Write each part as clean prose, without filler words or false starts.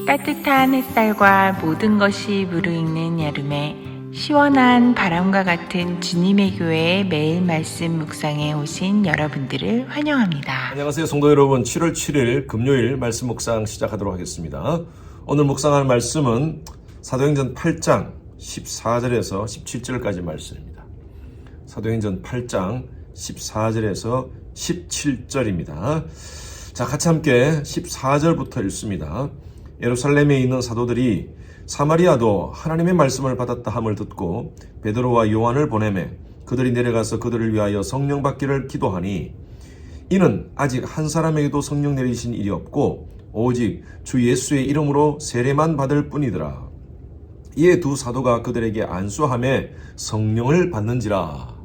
따뜻한 햇살과 모든 것이 무르익는 여름에 시원한 바람과 같은 주님의 교회의 매일 말씀 묵상에 오신 여러분들을 환영합니다. 안녕하세요 성도 여러분. 7월 7일 금요일 말씀 묵상 시작하도록 하겠습니다. 오늘 묵상할 말씀은 사도행전 8장 14절에서 17절까지 말씀입니다. 사도행전 8장 14절에서 17절입니다. 자, 같이 함께 14절부터 읽습니다. 예루살렘에 있는 사도들이 사마리아도 하나님의 말씀을 받았다 함을 듣고 베드로와 요한을 보내매 그들이 내려가서 그들을 위하여 성령 받기를 기도하니 이는 아직 한 사람에게도 성령 내리신 일이 없고 오직 주 예수의 이름으로 세례만 받을 뿐이더라. 이에 두 사도가 그들에게 안수하며 성령을 받는지라.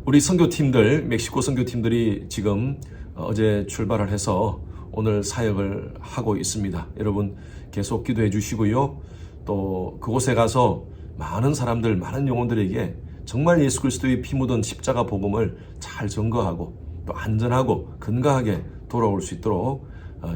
우리 선교팀들, 멕시코 선교팀들이 지금 어제 출발을 해서 오늘 사역을 하고 있습니다. 여러분 계속 기도해 주시고요. 또 그곳에 가서 많은 사람들, 많은 영혼들에게 정말 예수 그리스도의 피 묻은 십자가 복음을 잘 전거하고 또 안전하고 건강하게 돌아올 수 있도록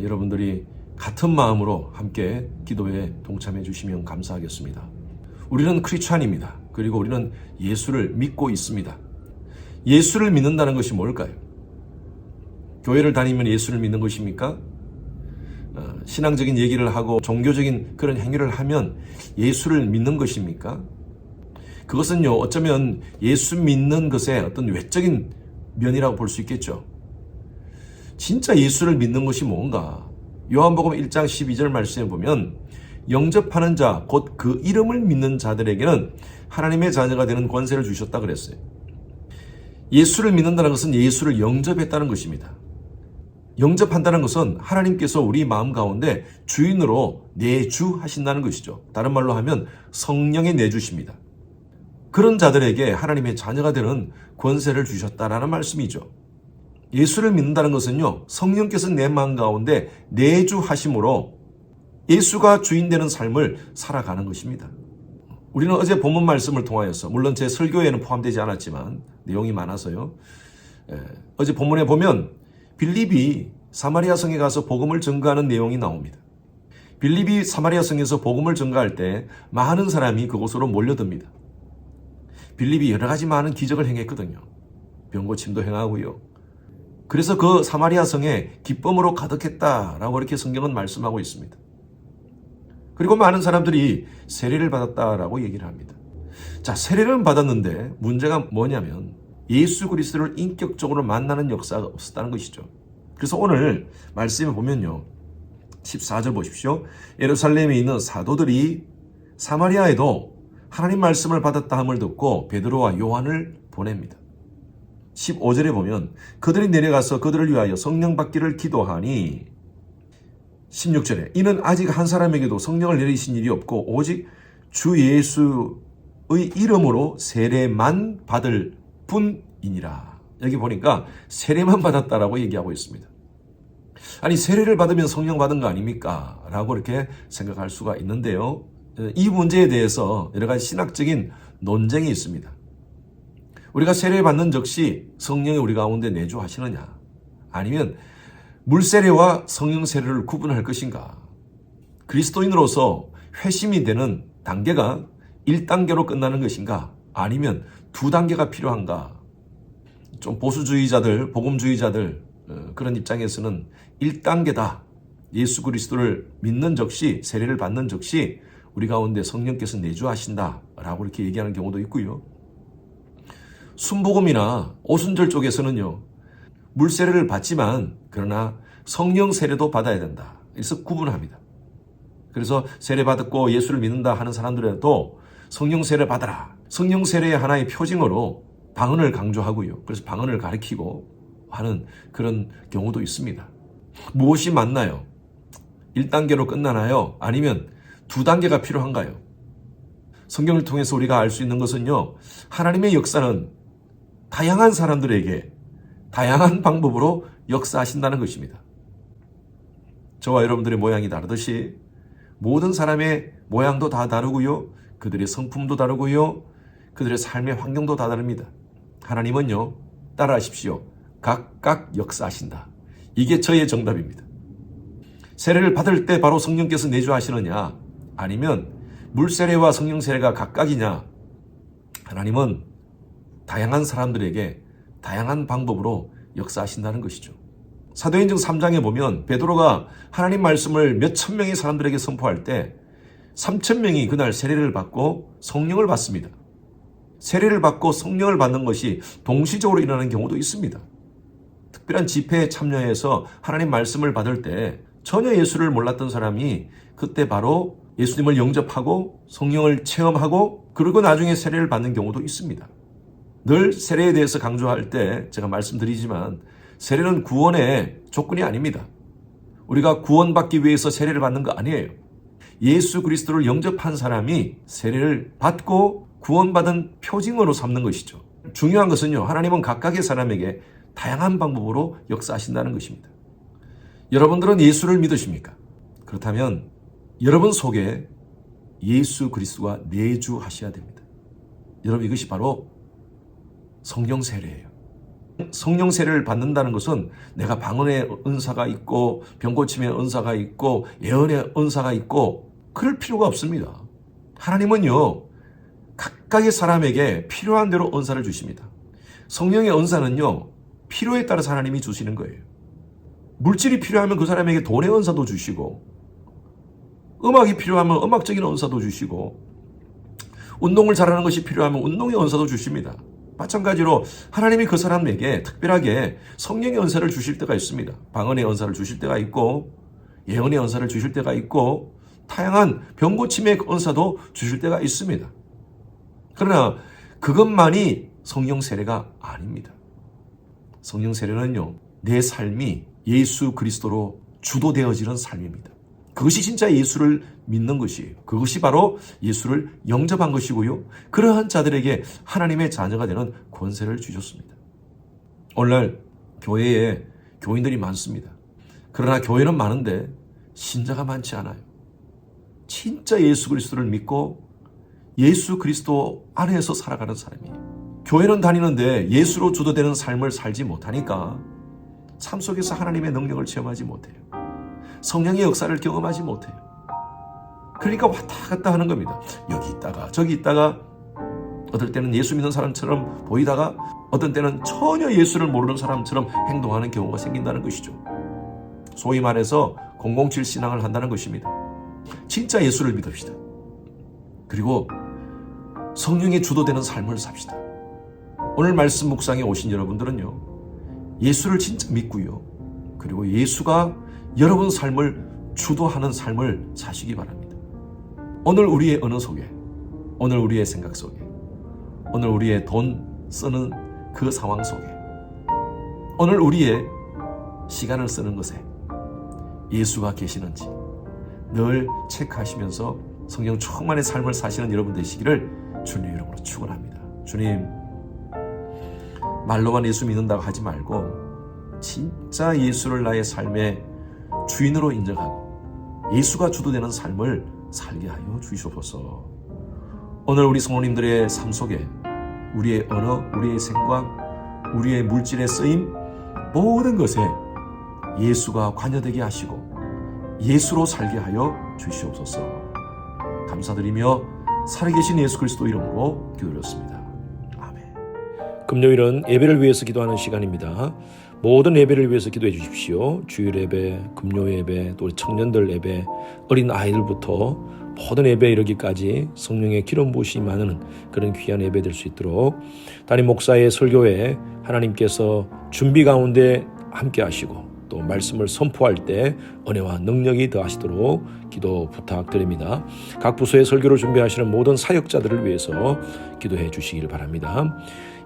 여러분들이 같은 마음으로 함께 기도에 동참해 주시면 감사하겠습니다. 우리는 크리스찬입니다. 그리고 우리는 예수를 믿고 있습니다. 예수를 믿는다는 것이 뭘까요? 교회를 다니면 예수를 믿는 것입니까? 신앙적인 얘기를 하고 종교적인 그런 행위를 하면 예수를 믿는 것입니까? 그것은요, 어쩌면 예수 믿는 것의 어떤 외적인 면이라고 볼 수 있겠죠. 진짜 예수를 믿는 것이 뭔가? 요한복음 1장 12절 말씀에 보면 영접하는 자, 곧 그 이름을 믿는 자들에게는 하나님의 자녀가 되는 권세를 주셨다 그랬어요. 예수를 믿는다는 것은 예수를 영접했다는 것입니다. 영접한다는 것은 하나님께서 우리 마음 가운데 주인으로 내주하신다는 것이죠. 다른 말로 하면 성령의 내주십니다. 그런 자들에게 하나님의 자녀가 되는 권세를 주셨다라는 말씀이죠. 예수를 믿는다는 것은요, 성령께서 내 마음 가운데 내주하심으로 예수가 주인 되는 삶을 살아가는 것입니다. 우리는 어제 본문 말씀을 통하여서, 물론 제 설교에는 포함되지 않았지만 내용이 많아서요, 어제 본문에 보면 빌립이 사마리아 성에 가서 복음을 전가하는 내용이 나옵니다. 빌립이 사마리아 성에서 복음을 전가할 때 많은 사람이 그곳으로 몰려듭니다. 빌립이 여러 가지 많은 기적을 행했거든요. 병고침도 행하고요. 그래서 그 사마리아 성에 기쁨으로 가득했다라고 이렇게 성경은 말씀하고 있습니다. 그리고 많은 사람들이 세례를 받았다라고 얘기를 합니다. 자, 세례는 받았는데 문제가 뭐냐면 예수 그리스도를 인격적으로 만나는 역사가 없었다는 것이죠. 그래서 오늘 말씀에 보면요, 14절 보십시오. 예루살렘에 있는 사도들이 사마리아에도 하나님 말씀을 받았다 함을 듣고 베드로와 요한을 보냅니다. 15절에 보면 그들이 내려가서 그들을 위하여 성령 받기를 기도하니 16절에 이는 아직 한 사람에게도 성령을 내리신 일이 없고 오직 주 예수의 이름으로 세례만 받을 뿐이니라. 여기 보니까 세례만 받았다라고 얘기하고 있습니다. 아니, 세례를 받으면 성령 받은 거 아닙니까? 라고 이렇게 생각할 수가 있는데요. 이 문제에 대해서 여러 가지 신학적인 논쟁이 있습니다. 우리가 세례 받는 즉시 성령이 우리 가운데 내주하시느냐? 아니면 물세례와 성령 세례를 구분할 것인가? 그리스도인으로서 회심이 되는 단계가 1단계로 끝나는 것인가? 아니면 2단계가 필요한가? 좀 보수주의자들, 복음주의자들 그런 입장에서는 1단계다. 예수 그리스도를 믿는 즉시, 세례를 받는 즉시 우리 가운데 성령께서 내주하신다라고 이렇게 얘기하는 경우도 있고요. 순복음이나 오순절 쪽에서는요, 물세례를 받지만 그러나 성령 세례도 받아야 된다. 그래서 구분합니다. 그래서 세례 받았고 예수를 믿는다 하는 사람들에도 성령 세례 받아라. 성령 세례의 하나의 표징으로 방언을 강조하고요. 그래서 방언을 가르치고 하는 그런 경우도 있습니다. 무엇이 맞나요? 1단계로 끝나나요? 아니면 2단계가 필요한가요? 성경을 통해서 우리가 알 수 있는 것은요, 하나님의 역사는 다양한 사람들에게 다양한 방법으로 역사하신다는 것입니다. 저와 여러분들의 모양이 다르듯이 모든 사람의 모양도 다 다르고요, 그들의 성품도 다르고요, 그들의 삶의 환경도 다 다릅니다. 하나님은요, 따라하십시오. 각각 역사하신다. 이게 저의 정답입니다. 세례를 받을 때 바로 성령께서 내주하시느냐, 아니면 물 세례와 성령 세례가 각각이냐? 하나님은 다양한 사람들에게 다양한 방법으로 역사하신다는 것이죠. 사도행전 3장에 보면 베드로가 하나님 말씀을 몇천 명의 사람들에게 선포할 때 3천 명이 그날 세례를 받고 성령을 받습니다. 세례를 받고 성령을 받는 것이 동시적으로 일어나는 경우도 있습니다. 특별한 집회에 참여해서 하나님 말씀을 받을 때 전혀 예수를 몰랐던 사람이 그때 바로 예수님을 영접하고 성령을 체험하고 그리고 나중에 세례를 받는 경우도 있습니다. 늘 세례에 대해서 강조할 때 제가 말씀드리지만 세례는 구원의 조건이 아닙니다. 우리가 구원받기 위해서 세례를 받는 거 아니에요. 예수 그리스도를 영접한 사람이 세례를 받고 구원받은 표징으로 삼는 것이죠. 중요한 것은요, 하나님은 각각의 사람에게 다양한 방법으로 역사하신다는 것입니다. 여러분들은 예수를 믿으십니까? 그렇다면 여러분 속에 예수 그리스도가 내주하셔야 됩니다. 여러분, 이것이 바로 성령 세례예요. 성령 세례를 받는다는 것은 내가 방언의 은사가 있고 병고침의 은사가 있고 예언의 은사가 있고 그럴 필요가 없습니다. 하나님은요, 각각의 사람에게 필요한 대로 은사를 주십니다. 성령의 은사는요, 필요에 따라서 하나님이 주시는 거예요. 물질이 필요하면 그 사람에게 돈의 은사도 주시고, 음악이 필요하면 음악적인 은사도 주시고, 운동을 잘하는 것이 필요하면 운동의 은사도 주십니다. 마찬가지로 하나님이 그 사람에게 특별하게 성령의 은사를 주실 때가 있습니다. 방언의 은사를 주실 때가 있고, 예언의 은사를 주실 때가 있고, 다양한 병고침의 은사도 주실 때가 있습니다. 그러나 그것만이 성령 세례가 아닙니다. 성령 세례는요, 내 삶이 예수 그리스도로 주도되어지는 삶입니다. 그것이 진짜 예수를 믿는 것이에요. 그것이 바로 예수를 영접한 것이고요. 그러한 자들에게 하나님의 자녀가 되는 권세를 주셨습니다. 오늘날 교회에 교인들이 많습니다. 그러나 교회는 많은데 신자가 많지 않아요. 진짜 예수 그리스도를 믿고 예수 그리스도 안에서 살아가는 사람이에요. 교회는 다니는데 예수로 주도되는 삶을 살지 못하니까 삶 속에서 하나님의 능력을 체험하지 못해요. 성령의 역사를 경험하지 못해요. 그러니까 왔다 갔다 하는 겁니다. 여기 있다가 저기 있다가 어떨 때는 예수 믿는 사람처럼 보이다가 어떤 때는 전혀 예수를 모르는 사람처럼 행동하는 경우가 생긴다는 것이죠. 소위 말해서 007 신앙을 한다는 것입니다. 진짜 예수를 믿읍시다. 그리고 성령의 주도되는 삶을 삽시다. 오늘 말씀 묵상에 오신 여러분들은요, 예수를 진짜 믿고요, 그리고 예수가 여러분 삶을 주도하는 삶을 사시기 바랍니다. 오늘 우리의 언어 속에, 오늘 우리의 생각 속에, 오늘 우리의 돈 쓰는 그 상황 속에, 오늘 우리의 시간을 쓰는 것에 예수가 계시는지 늘 체크하시면서 성령 충만의 삶을 사시는 여러분 되시기를 주님 이름으로 축원합니다. 주님, 말로만 예수 믿는다고 하지 말고 진짜 예수를 나의 삶의 주인으로 인정하고 예수가 주도되는 삶을 살게 하여 주시옵소서. 오늘 우리 성도님들의 삶 속에 우리의 언어, 우리의 생각, 우리의 물질의 쓰임, 모든 것에 예수가 관여되게 하시고 예수로 살게 하여 주시옵소서. 감사드리며 살아계신 예수 그리스도 이름으로 기도드렸습니다. 아멘. 금요일은 예배를 위해서 기도하는 시간입니다. 모든 예배를 위해서 기도해 주십시오. 주일 예배, 금요 예배, 또 우리 청년들 예배, 어린 아이들부터 모든 예배에 이르기까지 성령의 기름 부으심이 많은 그런 귀한 예배 될 수 있도록 담임 목사의 설교에 하나님께서 준비 가운데 함께 하시고 또 말씀을 선포할 때 은혜와 능력이 더하시도록 기도 부탁드립니다. 각 부서의 설교를 준비하시는 모든 사역자들을 위해서 기도해 주시길 바랍니다.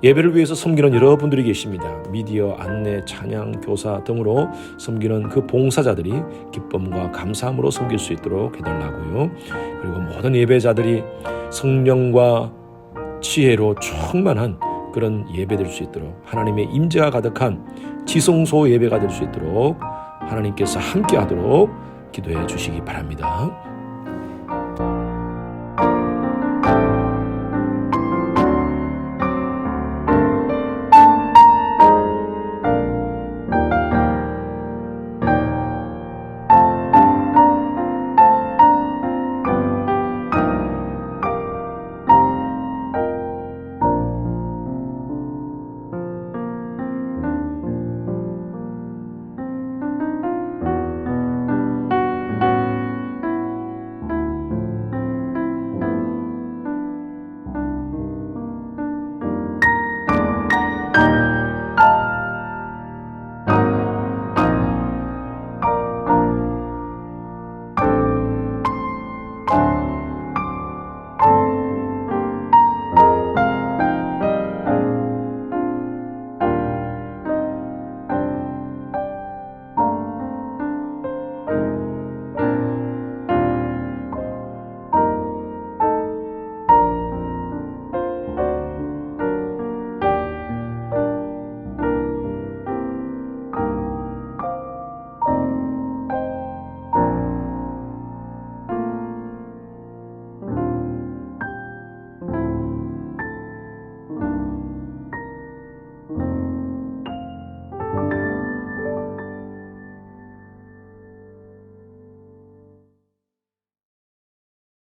예배를 위해서 섬기는 여러분들이 계십니다. 미디어, 안내, 찬양, 교사 등으로 섬기는 그 봉사자들이 기쁨과 감사함으로 섬길 수 있도록 해달라고요. 그리고 모든 예배자들이 성령과 지혜로 충만한 그런 예배 될 수 있도록 하나님의 임재가 가득한 지성소 예배가 될 수 있도록 하나님께서 함께 하도록 기도해 주시기 바랍니다.